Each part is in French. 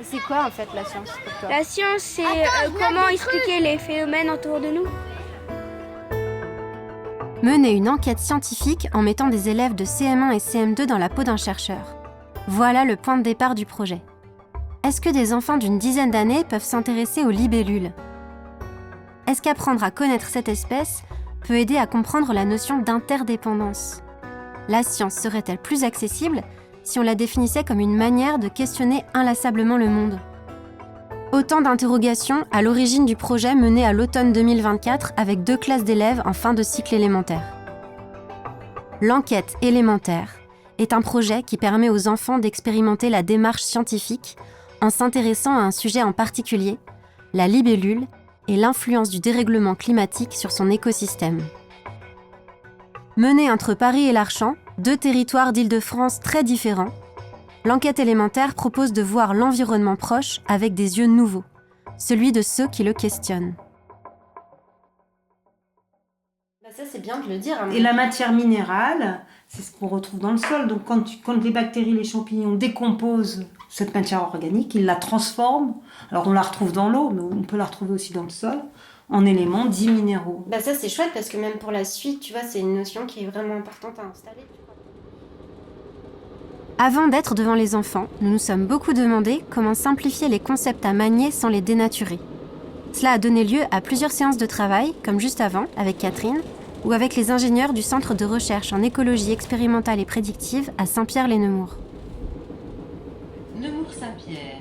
Et c'est quoi en fait la science pour toi? La science, c'est comment expliquer les phénomènes autour de nous. Mener une enquête scientifique en mettant des élèves de CM1 et CM2 dans la peau d'un chercheur. Voilà le point de départ du projet. Est-ce que des enfants d'une dizaine d'années peuvent s'intéresser aux libellules? Est-ce qu'apprendre à connaître cette espèce peut aider à comprendre la notion d'interdépendance? La science serait-elle plus accessible si on la définissait comme une manière de questionner inlassablement le monde? Autant d'interrogations à l'origine du projet mené à l'automne 2024 avec 2 classes d'élèves en fin de cycle élémentaire. L'enquête élémentaire est un projet qui permet aux enfants d'expérimenter la démarche scientifique en s'intéressant à un sujet en particulier, la libellule et l'influence du dérèglement climatique sur son écosystème. Menée entre Paris et l'Archamp, 2 territoires d'Île-de-France très différents, l'enquête élémentaire propose de voir l'environnement proche avec des yeux nouveaux, celui de ceux qui le questionnent. Ça c'est bien de le dire. Et la matière minérale, c'est ce qu'on retrouve dans le sol. Donc quand les bactéries, les champignons décomposent cette matière organique, ils la transforment. Alors on la retrouve dans l'eau, mais on peut la retrouver aussi dans le sol, en éléments dits minéraux. Ça c'est chouette parce que même pour la suite, tu vois, c'est une notion qui est vraiment importante à installer. Avant d'être devant les enfants, nous nous sommes beaucoup demandé comment simplifier les concepts à manier sans les dénaturer. Cela a donné lieu à plusieurs séances de travail, comme juste avant, avec Catherine, ou avec les ingénieurs du Centre de recherche en écologie expérimentale et prédictive à Saint-Pierre-les-Nemours. Nemours-Saint-Pierre.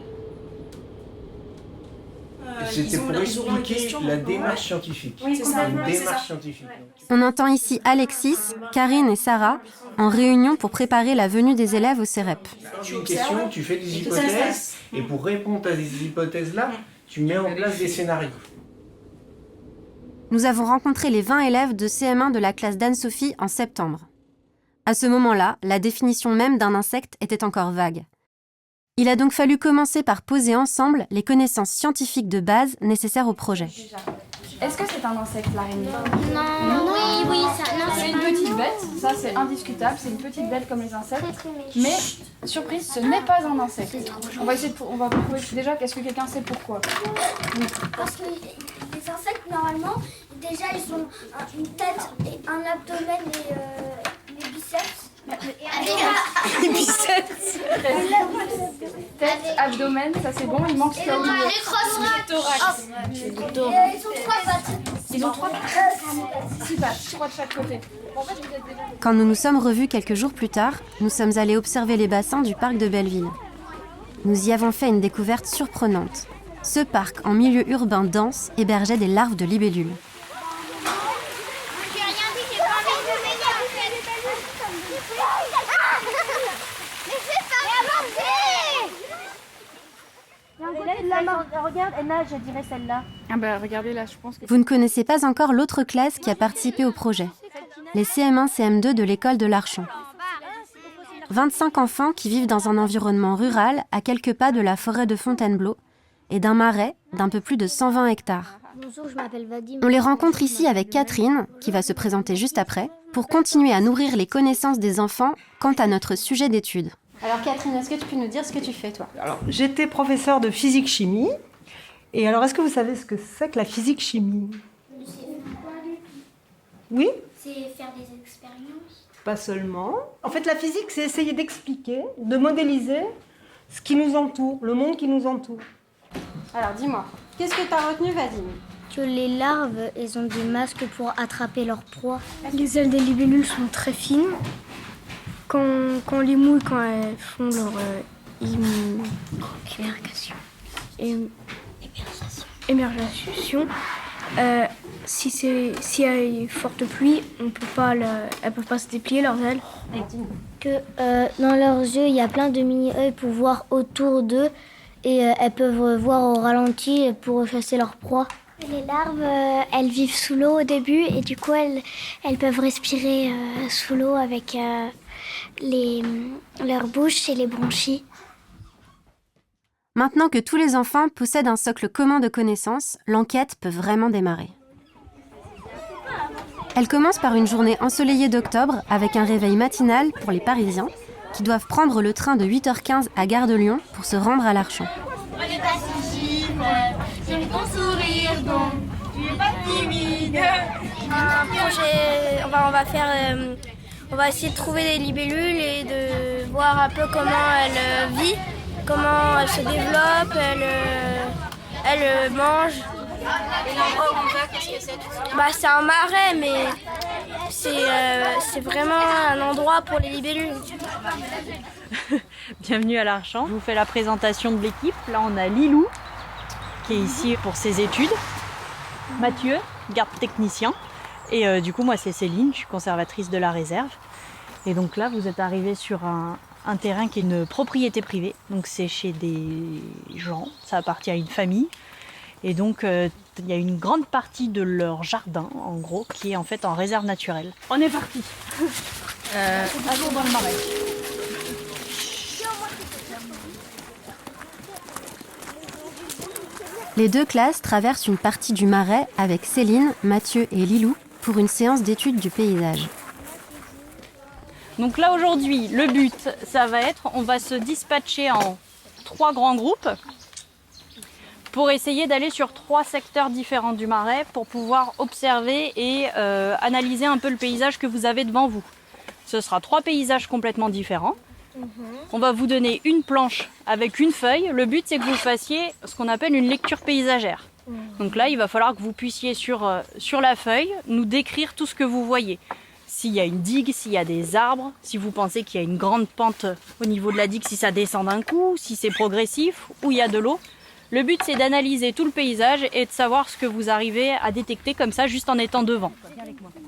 C'était pour expliquer la démarche scientifique. Oui, c'est ça. Une démarche scientifique. On entend ici Alexis, Karine et Sarah en réunion pour préparer la venue des élèves au CEREP. Tu as une question, tu fais des hypothèses, et pour répondre à ces hypothèses-là, tu mets en place des scénarios. Nous avons rencontré les 20 élèves de CM1 de la classe d'Anne-Sophie en septembre. À ce moment-là, la définition même d'un insecte était encore vague. Il a donc fallu commencer par poser ensemble les connaissances scientifiques de base nécessaires au projet. Est-ce que c'est un insecte, l'araignée? Non, oui, ça, non, C'est une petite bête, ça c'est indiscutable, c'est une petite bête comme les insectes. Mais, surprise, ce n'est pas un insecte. On va prouver déjà, qu'est-ce que quelqu'un sait pourquoi? Parce que les insectes, normalement, déjà ils ont une tête, et un abdomen et les biceps. Les biceps. Tête, abdomen, ça c'est bon, il manque comme le thorax. Ils ont 3 pattes. Ils ont 3 pattes. 6 pattes, 3 de chaque côté. Quand nous nous sommes revus quelques jours plus tard, nous sommes allés observer les bassins du parc de Belleville. Nous y avons fait une découverte surprenante. Ce parc, en milieu urbain dense, hébergeait des larves de libellules. Regarde, elle nage, je dirais celle-là. Ah regardez là, je pense que... Vous ne connaissez pas encore l'autre classe qui a participé au projet, les CM1, CM2 de l'école de l'Archamp. 25 enfants qui vivent dans un environnement rural à quelques pas de la forêt de Fontainebleau et d'un marais d'un peu plus de 120 hectares. Bonjour, je m'appelle Vadim. On les rencontre ici avec Catherine, qui va se présenter juste après, pour continuer à nourrir les connaissances des enfants quant à notre sujet d'étude. Alors Catherine, est-ce que tu peux nous dire ce que tu fais toi? Alors, j'étais professeure de physique-chimie. Et alors, est-ce que vous savez ce que c'est que la physique-chimie? Oui? C'est faire des expériences. Pas seulement. En fait, la physique, c'est essayer d'expliquer, de modéliser ce qui nous entoure, le monde qui nous entoure. Alors dis-moi, qu'est-ce que tu as retenu, Vadim? Que les larves, elles ont des masques pour attraper leur proie. Les ailes des libellules sont très fines. Quand on les mouille, quand elles font leur émergation, s'il y a une forte pluie, elles ne peuvent pas se déplier leurs ailes. Que dans leurs yeux, il y a plein de mini-œils pour voir autour d'eux et elles peuvent voir au ralenti pour chasser leur proie. Les larves, elles vivent sous l'eau au début et du coup, elles peuvent respirer sous l'eau avec leur bouche et les bronchies. Maintenant que tous les enfants possèdent un socle commun de connaissances, l'enquête peut vraiment démarrer. Elle commence par une journée ensoleillée d'octobre avec un réveil matinal pour les Parisiens qui doivent prendre le train de 8h15 à Gare de Lyon pour se rendre à l'Archamp. n'es pas si gifle, j'aime ton sourire donc tu n'es pas timide. Un projet, on va essayer de trouver des libellules et de voir un peu comment elle vit, comment elle se développe, elle mange. Et l'endroit où on va, qu'est-ce que c'est tout ça? Bah, c'est un marais, mais c'est vraiment un endroit pour les libellules. Bienvenue à l'Archamp. Je vous fais la présentation de l'équipe. Là, on a Lilou, qui est ici pour ses études. Mathieu, garde technicien. Et du coup, moi, c'est Céline, je suis conservatrice de la réserve. Et donc là, vous êtes arrivés sur un terrain qui est une propriété privée. Donc c'est chez des gens, ça appartient à une famille. Et donc, il y a une grande partie de leur jardin, en gros, qui est en fait en réserve naturelle. On est parti. Un jour dans le marais. Les deux classes traversent une partie du marais avec Céline, Mathieu et Lilou pour une séance d'étude du paysage. Donc là, aujourd'hui, le but, ça va être, on va se dispatcher en 3 grands groupes pour essayer d'aller sur 3 secteurs différents du marais pour pouvoir observer et analyser un peu le paysage que vous avez devant vous. Ce sera 3 paysages complètement différents. On va vous donner une planche avec une feuille. Le but, c'est que vous fassiez ce qu'on appelle une lecture paysagère. Donc là, il va falloir que vous puissiez sur la feuille nous décrire tout ce que vous voyez. S'il y a une digue, s'il y a des arbres, si vous pensez qu'il y a une grande pente au niveau de la digue, si ça descend d'un coup, si c'est progressif, ou il y a de l'eau. Le but, c'est d'analyser tout le paysage et de savoir ce que vous arrivez à détecter comme ça, juste en étant devant.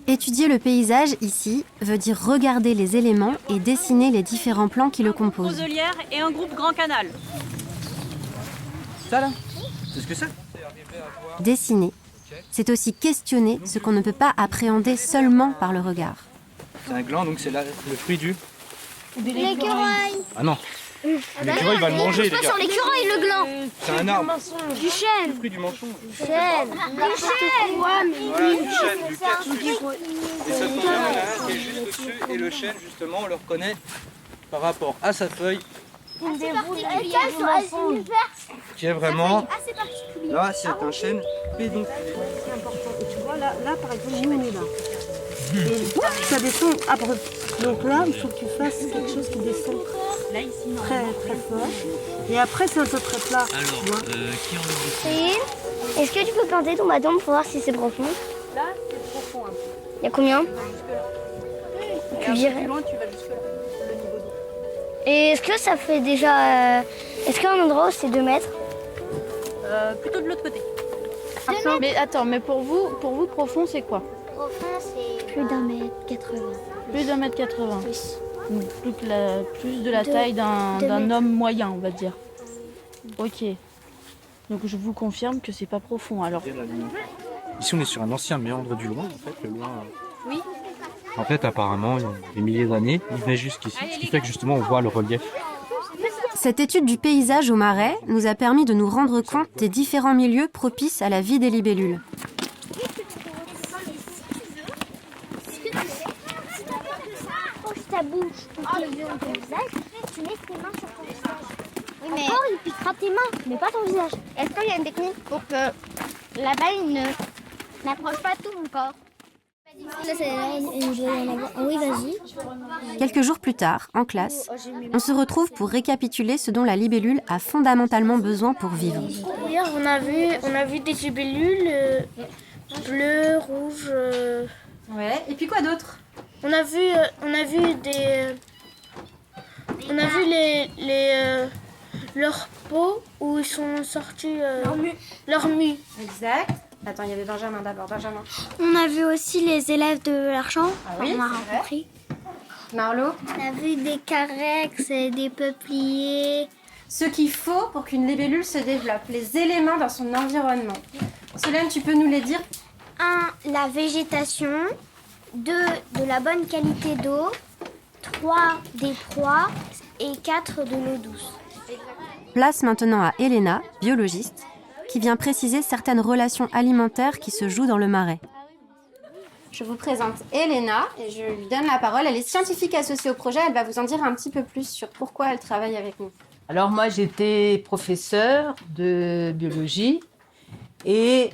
Étudier le paysage ici veut dire regarder les éléments et dessiner les différents plans qui le composent. Roselière et un groupe Grand Canal. Ça là, c'est ce que c'est? Dessiner, c'est aussi questionner ce qu'on ne peut pas appréhender seulement par le regard. C'est un gland, donc c'est le fruit du... L'écureuil. Ah non, l'écureuil va le manger, les gars. Sur l'écureuil, le gland. C'est un arbre. Du chêne. Le fruit du manchon. Du chêne. Voilà, du chêne, du cactus. Et ça tombe bien, il y en a un qui est juste dessus. Et le chêne, justement, on le reconnaît par rapport à sa feuille, qui est vraiment... Là, c'est un chêne pédonculaire. Tu vois, là par exemple, nous on est là. Et ça descend abruptement. Donc là, il faut que tu fasses quelque chose qui descend très très fort. Et après, c'est un peu très plat. Alors, qui en veut? Est-ce que tu peux planter ton bâton pour voir si c'est profond? Là, c'est profond un peu. Il y a combien? Tu dirais. Plus loin, tu vas jusque là, le niveau d'eau. Et est-ce que ça fait déjà... Est-ce qu'il y a un endroit où c'est 2 mètres? Plutôt de l'autre côté. Mais attends, mais pour vous profond, c'est quoi? Profond, c'est plus d'1,80 m. Plus d'1,80 m. Plus. Donc plus de la taille d'un homme moyen, on va dire. Ok. Donc je vous confirme que c'est pas profond alors. Ici, on est sur un ancien méandre du Loing, en fait. Le Loing, Oui. en fait, apparemment, il y a des milliers d'années, il venait jusqu'ici. Ce qui fait que justement, on voit le relief. Cette étude du paysage au marais nous a permis de nous rendre compte des différents milieux propices à la vie des libellules. Ta bouche pour tes yeux et ton visage, tu mets tes mains sur ton visage. Oui, mais... Encore, il piquera tes mains, mais pas ton visage. Est-ce qu'il y a une technique pour que la balle n'approche pas tout mon corps? Là, il doit y en avoir. Oui, vas-y. Quelques jours plus tard, en classe, on se retrouve pour récapituler ce dont la libellule a fondamentalement besoin pour vivre. Hier, on a vu des libellules bleues, rouges. Ouais, et puis quoi d'autre? On a vu leur peau où ils sont sortis leur mue. Exact. Attends, il y avait Benjamin d'abord. Benjamin. On a vu aussi les élèves de l'Archamp. Ah oui, on a c'est rencontré. Marlo. On a vu des carex, des peupliers. Ce qu'il faut pour qu'une libellule se développe, les éléments dans son environnement. Solène, tu peux nous les dire? 1. La végétation. 2. De la bonne qualité d'eau. 3. Des proies. Et 4. De l'eau douce. Place maintenant à Elena, biologiste, qui vient préciser certaines relations alimentaires qui se jouent dans le marais. Je vous présente Elena et je lui donne la parole. Elle est scientifique associée au projet. Elle va vous en dire un petit peu plus sur pourquoi elle travaille avec nous. Alors moi, j'étais professeure de biologie et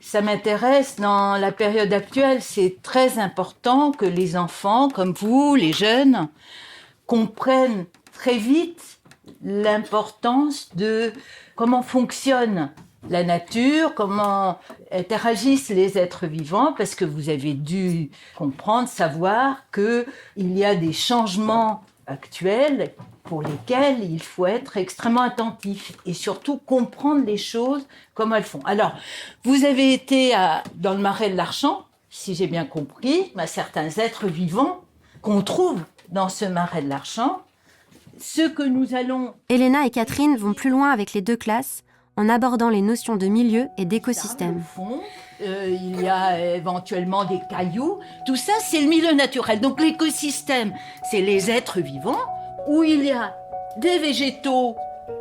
ça m'intéresse dans la période actuelle. C'est très important que les enfants, comme vous, les jeunes, comprennent très vite l'importance de comment fonctionne la nature, comment interagissent les êtres vivants, parce que vous avez dû comprendre, savoir qu'il y a des changements actuels pour lesquels il faut être extrêmement attentif et surtout comprendre les choses comme elles font. Alors, vous avez été dans le marais de l'Archamp, si j'ai bien compris, certains êtres vivants qu'on trouve dans ce marais de l'Archamp. Ce que nous allons... Elena et Catherine vont plus loin avec les 2 classes en abordant les notions de milieu et d'écosystème. Il y a éventuellement des cailloux. Tout ça, c'est le milieu naturel. Donc l'écosystème, c'est les êtres vivants, où il y a des végétaux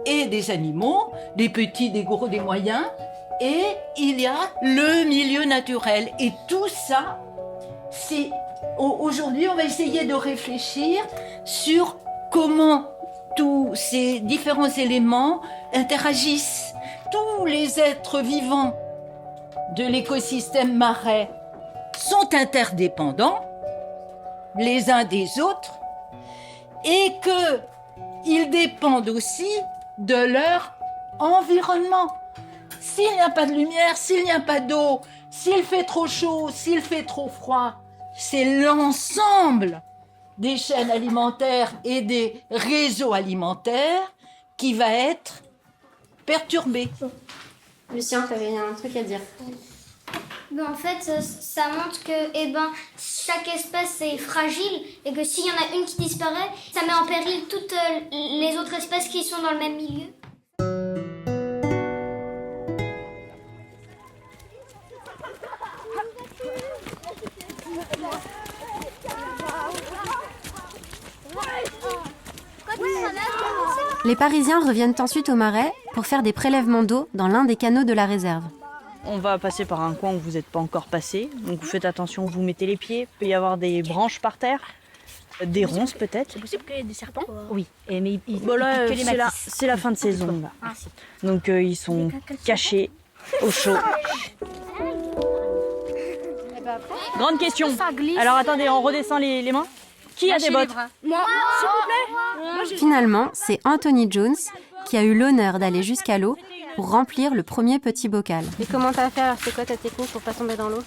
et des animaux, des petits, des gros, des moyens, et il y a le milieu naturel. Et tout ça, c'est... Aujourd'hui, on va essayer de réfléchir sur comment tous ces différents éléments interagissent. Tous les êtres vivants de l'écosystème marais sont interdépendants les uns des autres et qu'ils dépendent aussi de leur environnement. S'il n'y a pas de lumière, s'il n'y a pas d'eau, s'il fait trop chaud, s'il fait trop froid, c'est l'ensemble des chaînes alimentaires et des réseaux alimentaires qui va être perturbé. Lucien, tu avais un truc à dire. En fait, ça montre que chaque espèce est fragile et que s'il y en a une qui disparaît, ça met en péril toutes les autres espèces qui sont dans le même milieu. Les Parisiens reviennent ensuite au marais pour faire des prélèvements d'eau dans l'un des canaux de la réserve. On va passer par un coin où vous n'êtes pas encore passé, donc vous faites attention, vous mettez les pieds, il peut y avoir des branches par terre, des ronces peut-être. C'est possible qu'il y ait des serpents? Oui, mais c'est la fin de saison là. Ah, si. Donc ils sont cachés au chaud. Grande question. Alors attendez, on redescend les mains. Qui a des bottes? Moi, s'il vous plaît. Finalement, c'est Anthony Jones qui a eu l'honneur d'aller jusqu'à l'eau pour remplir le premier petit bocal. Et comment t'as fait? Alors, c'est quoi ta technique pour pas tomber dans l'eau?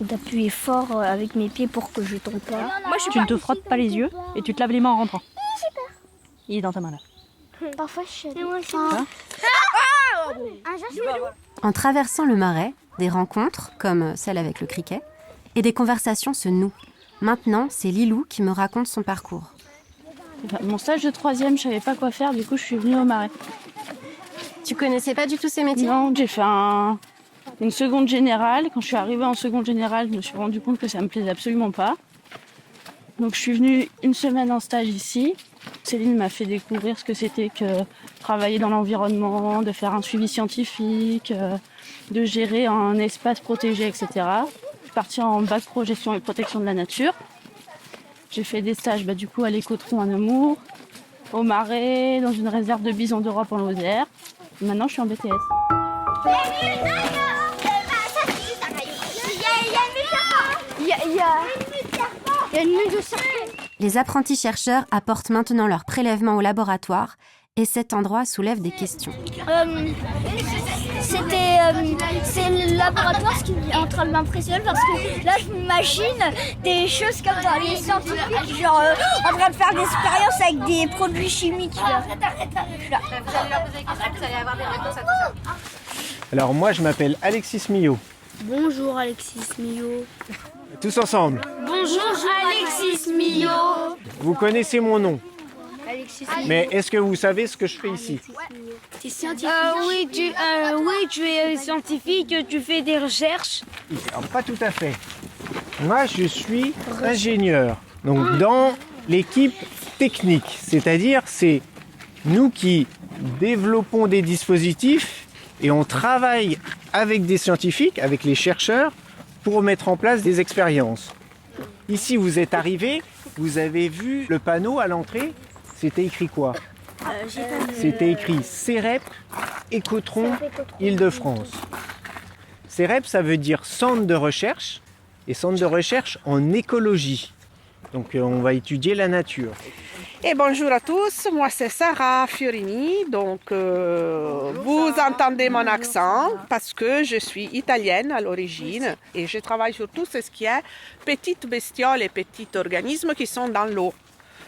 D'appuyer fort avec mes pieds pour que je tombe pas. Tu ne te frottes pas les yeux et tu te laves les mains en rentrant. Il est dans ta main là. Parfois, je suis... En traversant le marais, des rencontres, comme celle avec le criquet, et des conversations se nouent. Maintenant, c'est Lilou qui me raconte son parcours. Mon stage de 3e, je savais pas quoi faire, du coup je suis venue au marais. Tu connaissais pas du tout ces métiers? Non, j'ai fait une seconde générale. Quand je suis arrivée en seconde générale, je me suis rendu compte que ça me plaisait absolument pas. Donc je suis venue une semaine en stage ici. Céline m'a fait découvrir ce que c'était que travailler dans l'environnement, de faire un suivi scientifique, de gérer un espace protégé, etc. Je suis partie en bac pro gestion et protection de la nature. J'ai fait des stages du coup à l'Écotron à Nemours, au Marais, dans une réserve de bisons d'Europe en Lozère. Et maintenant, je suis en BTS. Il y a une mue de serpent. Les apprentis chercheurs apportent maintenant leurs prélèvements au laboratoire et cet endroit soulève des questions. C'est le laboratoire ce qui est en train de m'impressionner parce que là je m'imagine des choses comme dans les scientifiques, genre en train de faire des expériences avec des produits chimiques. Arrête. Vous allez leur poser des questions, vous allez avoir des réponses à tout ça. Alors moi je m'appelle Alexis Millot. Bonjour Alexis Millot. Tous ensemble. Bonjour Alexis Millot. Vous connaissez mon nom. Mais est-ce que vous savez ce que je fais ici? Tu es scientifique? Oui, tu es scientifique, tu fais des recherches. Alors, pas tout à fait. Moi, je suis ingénieur. Donc, dans l'équipe technique. C'est-à-dire, c'est nous qui développons des dispositifs et on travaille avec des scientifiques, avec les chercheurs, pour mettre en place des expériences. Ici, vous êtes arrivés Vous avez vu le panneau à l'entrée? C'était écrit quoi? C'était écrit CEREP, Écotron, Île-de-France. CEREP, ça veut dire centre de recherche, et centre de recherche en écologie. Donc on va étudier la nature. Et bonjour à tous, moi c'est Sarah Fiorini, donc vous entendez mon accent parce que je suis italienne à l'origine et je travaille sur tout ce qui est petites bestioles et petits organismes qui sont dans l'eau.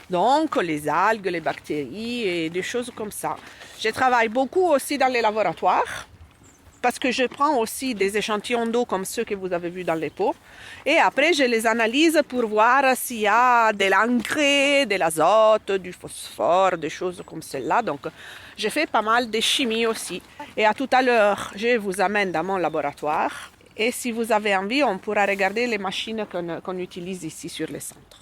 Donc les algues, les bactéries et des choses comme ça. Je travaille beaucoup aussi dans les laboratoires parce que je prends aussi des échantillons d'eau comme ceux que vous avez vus dans les pots. Et après, je les analyse pour voir s'il y a de l'engrais, de l'azote, du phosphore, des choses comme celle-là. Donc, je fais pas mal de chimie aussi. Et à tout à l'heure, je vous amène dans mon laboratoire. Et si vous avez envie, on pourra regarder les machines qu'on utilise ici sur le centre.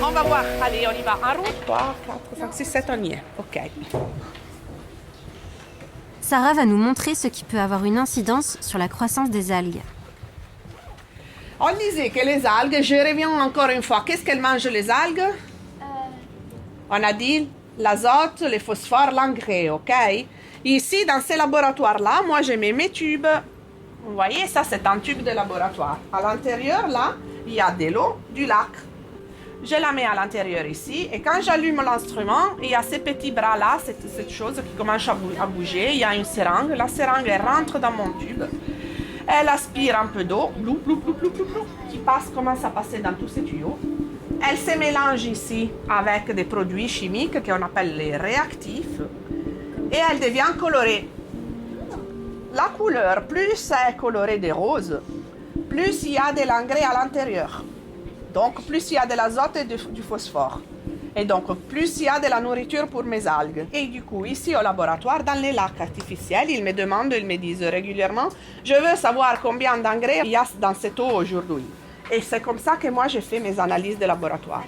On va voir. Allez, on y va. 1, 2, 3, 4, 5, 6, 7, on y est. OK. Sarah va nous montrer ce qui peut avoir une incidence sur la croissance des algues. On disait que les algues, je reviens encore une fois, qu'est-ce qu'elles mangent les algues? On a dit l'azote, le phosphore, l'engrais, ok? Ici, dans ces laboratoires-là, moi je mets mes tubes. Vous voyez, ça c'est un tube de laboratoire. À l'intérieur, là, il y a de l'eau, du lac. Je la mets à l'intérieur ici et quand j'allume l'instrument, il y a ces petits bras-là, cette chose qui commence à bouger. Il y a une seringue. La seringue, elle rentre dans mon tube. Elle aspire un peu d'eau, qui commence à passer dans tous ces tuyaux. Elle se mélange ici avec des produits chimiques qu'on appelle les réactifs et elle devient colorée. La couleur, plus elle est colorée de rose, plus il y a de l'engrais à l'intérieur. Donc, plus il y a de l'azote et du phosphore. Et donc, plus il y a de la nourriture pour mes algues. Et du coup, ici au laboratoire, dans les lacs artificiels, ils me disent régulièrement, je veux savoir combien d'engrais il y a dans cette eau aujourd'hui. Et c'est comme ça que moi, je fais mes analyses de laboratoire.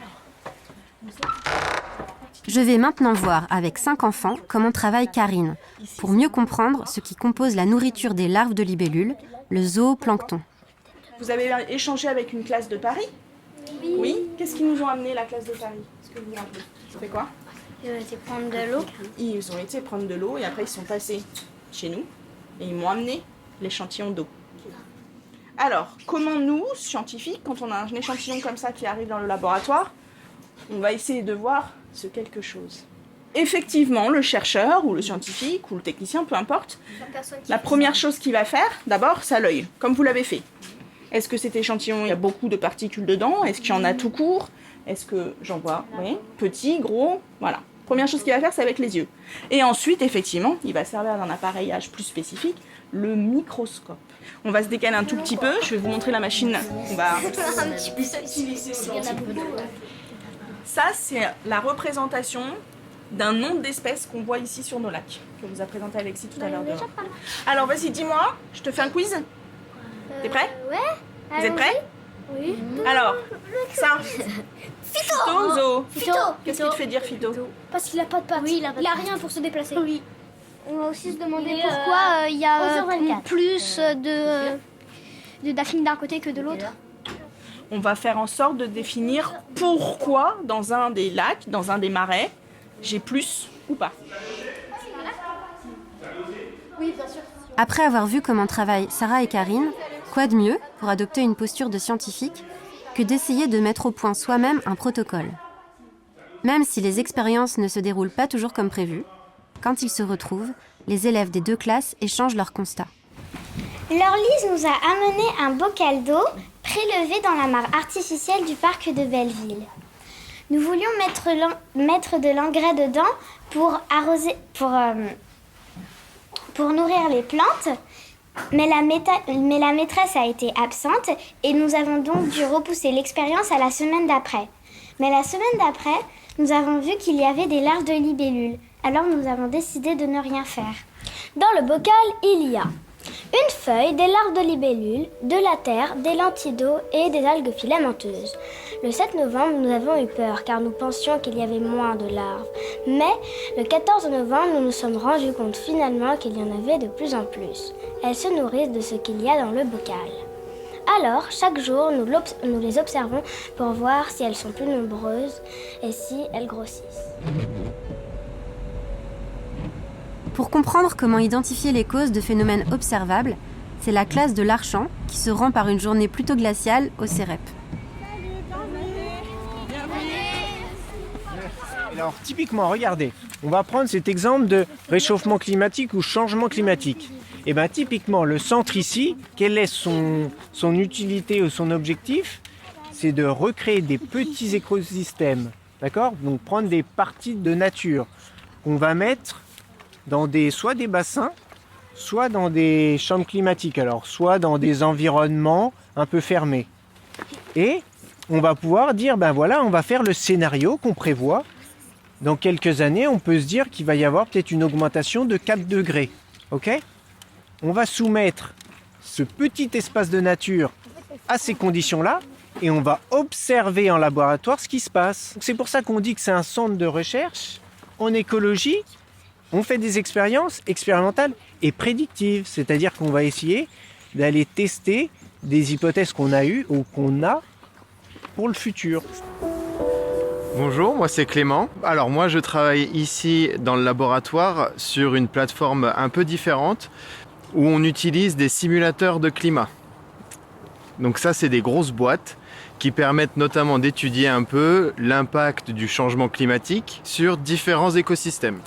Je vais maintenant voir avec 5 enfants comment travaille Karine, pour mieux comprendre ce qui compose la nourriture des larves de libellules, le zooplancton. Vous avez échangé avec une classe de Paris? Oui. Qu'est-ce qu'ils nous ont amené, la classe de Paris? Est-ce que vous vous rappelez? C'est quoi? Ils ont été prendre de l'eau. Ils ont été prendre de l'eau et après ils sont passés chez nous et ils m'ont amené l'échantillon d'eau. Alors, comment nous, scientifiques, quand on a un échantillon comme ça qui arrive dans le laboratoire, on va essayer de voir ce quelque chose. Effectivement, le chercheur ou le scientifique ou le technicien, peu importe, la première chose qu'il va faire, d'abord, c'est l'œil, comme vous l'avez fait. Est-ce que cet échantillon, il y a beaucoup de particules dedans? Est-ce qu'il y en a tout court? Est-ce que j'en vois, oui, petit, gros, voilà. Première chose qu'il va faire, c'est avec les yeux. Et ensuite, effectivement, il va servir d'un appareillage plus spécifique, le microscope. On va se décaler un tout petit peu, je vais vous montrer la machine. On va utiliser aujourd'hui. Ça, c'est la représentation d'un nombre d'espèces qu'on voit ici sur nos lacs, que vous a présenté Alexis tout à l'heure. Alors, vas-y, dis-moi, je te fais un quiz. T'es prêt? Ouais. Vous êtes prêts? Oui. Alors, ça. Phyto. Phyto. Qu'est-ce qui te fait dire Phyto? Parce qu'il a pas de pattes. Oui, il a rien pour se déplacer. Oui. On va aussi se demander pourquoi il y a plus de dauphines d'un côté que de l'autre. On va faire en sorte de définir pourquoi dans un des lacs, dans un des marais, j'ai plus ou pas. Oui, bien sûr. Après avoir vu comment travaillent Sarah et Karine, quoi de mieux pour adopter une posture de scientifique que d'essayer de mettre au point soi-même un protocole. Même si les expériences ne se déroulent pas toujours comme prévu, quand ils se retrouvent, les élèves des 2 classes échangent leurs constats. Laure-Lise nous a amené un bocal d'eau prélevé dans la mare artificielle du parc de Belleville. Nous voulions mettre de l'engrais dedans pour arroser, pour nourrir les plantes, mais la maîtresse a été absente et nous avons donc dû repousser l'expérience à la semaine d'après. Mais la semaine d'après, nous avons vu qu'il y avait des larves de libellules. Alors nous avons décidé de ne rien faire. Dans le bocal, il y a une feuille, des larves de libellules, de la terre, des lentilles d'eau et des algues filamenteuses. Le 7 novembre, nous avons eu peur car nous pensions qu'il y avait moins de larves. Mais le 14 novembre, nous nous sommes rendus compte finalement qu'il y en avait de plus en plus. Elles se nourrissent de ce qu'il y a dans le bocal. Alors, chaque jour, nous les observons pour voir si elles sont plus nombreuses et si elles grossissent. Pour comprendre comment identifier les causes de phénomènes observables, c'est la classe de l'Archant qui se rend par une journée plutôt glaciale au CEREP. Alors typiquement, regardez, on va prendre cet exemple de réchauffement climatique ou changement climatique. Et bien typiquement, le centre ici, quelle est son utilité ou son objectif? C'est de recréer des petits écosystèmes, d'accord? Donc prendre des parties de nature qu'on va mettre dans soit des bassins, soit dans des chambres climatiques, alors soit dans des environnements un peu fermés. Et on va pouvoir dire, ben voilà, on va faire le scénario qu'on prévoit. Dans quelques années, on peut se dire qu'il va y avoir peut-être une augmentation de 4 degrés. Ok ? On va soumettre ce petit espace de nature à ces conditions-là et on va observer en laboratoire ce qui se passe. C'est pour ça qu'on dit que c'est un centre de recherche en écologie. On fait des expériences expérimentales et prédictives, c'est-à-dire qu'on va essayer d'aller tester des hypothèses qu'on a eues ou qu'on a pour le futur. Bonjour, moi c'est Clément. Alors moi je travaille ici dans le laboratoire sur une plateforme un peu différente où on utilise des simulateurs de climat. Donc ça c'est des grosses boîtes qui permettent notamment d'étudier un peu l'impact du changement climatique sur différents écosystèmes.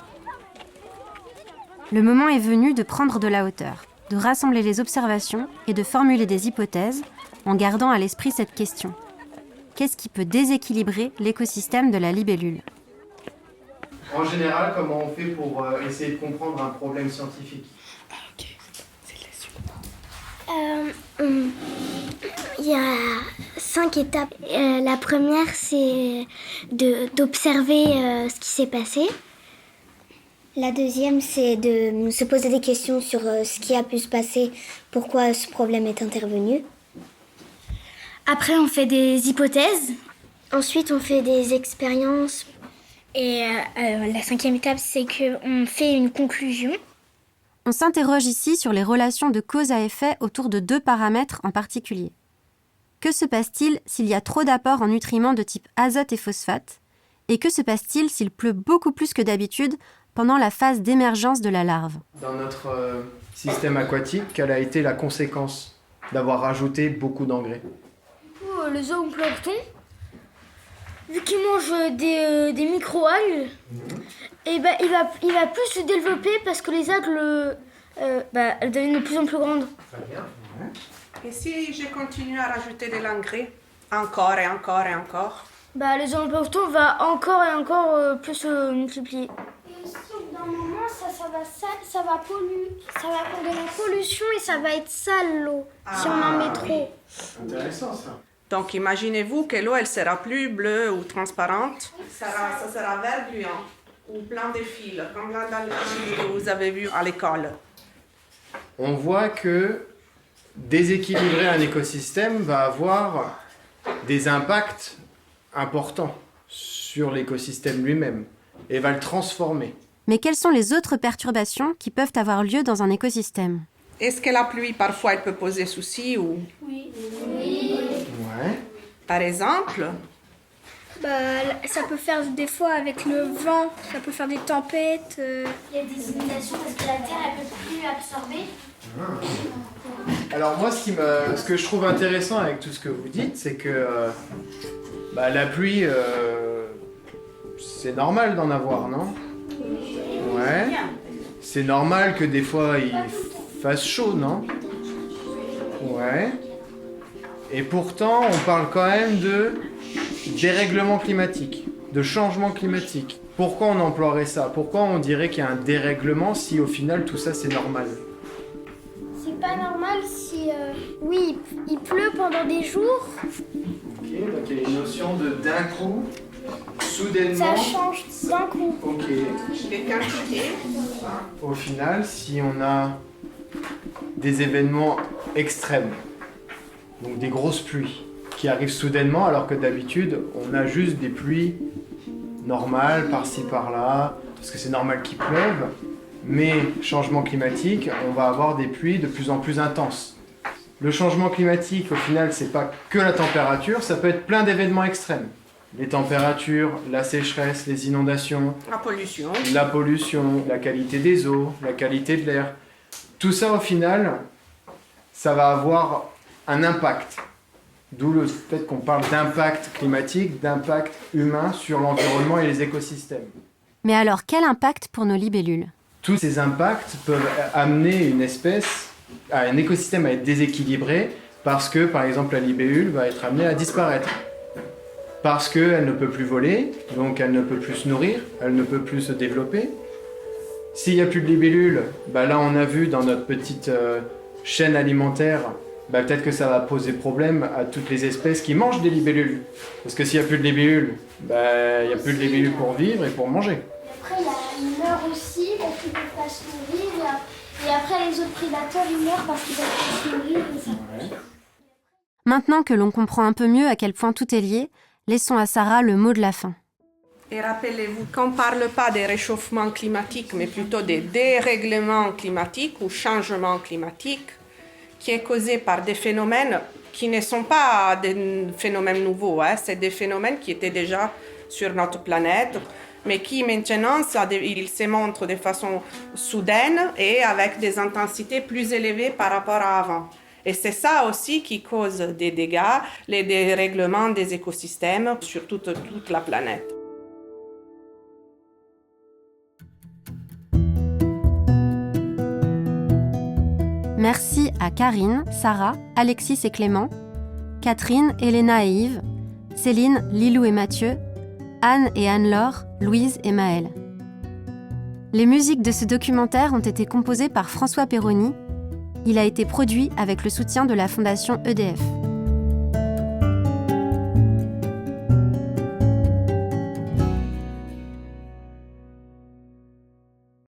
Le moment est venu de prendre de la hauteur, de rassembler les observations et de formuler des hypothèses en gardant à l'esprit cette question. Qu'est-ce qui peut déséquilibrer l'écosystème de la libellule? En général, comment on fait pour essayer de comprendre un problème scientifique? Il y a 5 étapes. La première, c'est d'observer ce qui s'est passé. La deuxième, c'est de se poser des questions sur ce qui a pu se passer, pourquoi ce problème est intervenu. Après, on fait des hypothèses. Ensuite, on fait des expériences. Et la 5e étape, c'est qu'on fait une conclusion. On s'interroge ici sur les relations de cause à effet autour de 2 paramètres en particulier. Que se passe-t-il s'il y a trop d'apports en nutriments de type azote et phosphate? Et que se passe-t-il s'il pleut beaucoup plus que d'habitude pendant la phase d'émergence de la larve? Dans notre système aquatique, quelle a été la conséquence d'avoir rajouté beaucoup d'engrais? Le zooplancton, vu qu'il mange des micro-algues, et ben, il va plus se développer parce que les algues elles deviennent de plus en plus grandes. Très bien. Et si je continue à rajouter de l'engrais, encore et encore et encore, le zooplancton va encore et encore plus se multiplier. Et aussi, au bout d'un moment, ça va polluer. Ça va faire de la pollution et ça va être sale l'eau, si on en met trop. Intéressant ça. donc imaginez-vous que l'eau, elle sera plus bleue ou transparente. Ça sera vert gluant ou plein de fils, comme là dans le film que vous avez vu à l'école. On voit que déséquilibrer un écosystème va avoir des impacts importants sur l'écosystème lui-même et va le transformer. Mais quelles sont les autres perturbations qui peuvent avoir lieu dans un écosystème? Est-ce que la pluie, parfois, elle peut poser souci ou... Oui. Ouais. Par exemple, Ça peut faire des fois avec le vent, ça peut faire des tempêtes. Il y a des inondations parce que la terre, elle ne peut plus absorber. Alors moi, ce que je trouve intéressant avec tout ce que vous dites, c'est que la pluie, c'est normal d'en avoir, non? Ouais. C'est normal que des fois il fasse chaud, non? Ouais. Et pourtant, on parle quand même de dérèglement climatique, de changement climatique. Pourquoi on emploierait ça? Pourquoi on dirait qu'il y a un dérèglement si au final tout ça c'est normal? C'est pas normal si... Oui, il pleut pendant des jours. Ok, donc il y a une notion de d'un coup, soudainement... Ça change d'un coup. Ok. des quantités. Au final, si on a des événements extrêmes, donc des grosses pluies qui arrivent soudainement alors que d'habitude on a juste des pluies normales par-ci par-là, parce que c'est normal qu'il pleuve, mais changement climatique, on va avoir des pluies de plus en plus intenses. le changement climatique, au final, c'est pas que la température, ça peut être plein d'événements extrêmes. Les températures, la sécheresse, les inondations, la pollution, la qualité des eaux, la qualité de l'air. Tout ça, au final, ça va avoir un impact. D'où le fait qu'on parle d'impact climatique, d'impact humain sur l'environnement et les écosystèmes. Mais alors, quel impact pour nos libellules? Tous ces impacts peuvent amener une espèce, un écosystème à être déséquilibré parce que, par exemple, la libellule va être amenée à disparaître. Parce qu'elle ne peut plus voler, donc elle ne peut plus se nourrir, elle ne peut plus se développer. S'il n'y a plus de libellules, là on a vu dans notre petite chaîne alimentaire, peut-être que ça va poser problème à toutes les espèces qui mangent des libellules. Parce que s'il n'y a plus de libellules, il n'y a plus de libellules pour vivre et pour manger. Après, ils meurent aussi parce qu'ils ne peuvent pas se nourrir. Et après, les autres prédateurs, ils meurent parce qu'ils ne peuvent pas se nourrir. Et ça... Maintenant que l'on comprend un peu mieux à quel point tout est lié, laissons à Sarah le mot de la fin. Et rappelez-vous qu'on ne parle pas des réchauffements climatiques, mais plutôt des dérèglements climatiques ou changements climatiques, qui est causé par des phénomènes qui ne sont pas des phénomènes nouveaux. C'est des phénomènes qui étaient déjà sur notre planète, mais qui maintenant, ils se montrent de façon soudaine et avec des intensités plus élevées par rapport à avant. Et c'est ça aussi qui cause des dégâts, les dérèglements des écosystèmes sur toute la planète. Merci à Karine, Sarah, Alexis et Clément, Catherine, Elena et Yves, Céline, Lilou et Mathieu, Anne et Anne-Laure, Louise et Maëlle. Les musiques de ce documentaire ont été composées par François Perroni. Il a été produit avec le soutien de la Fondation EDF.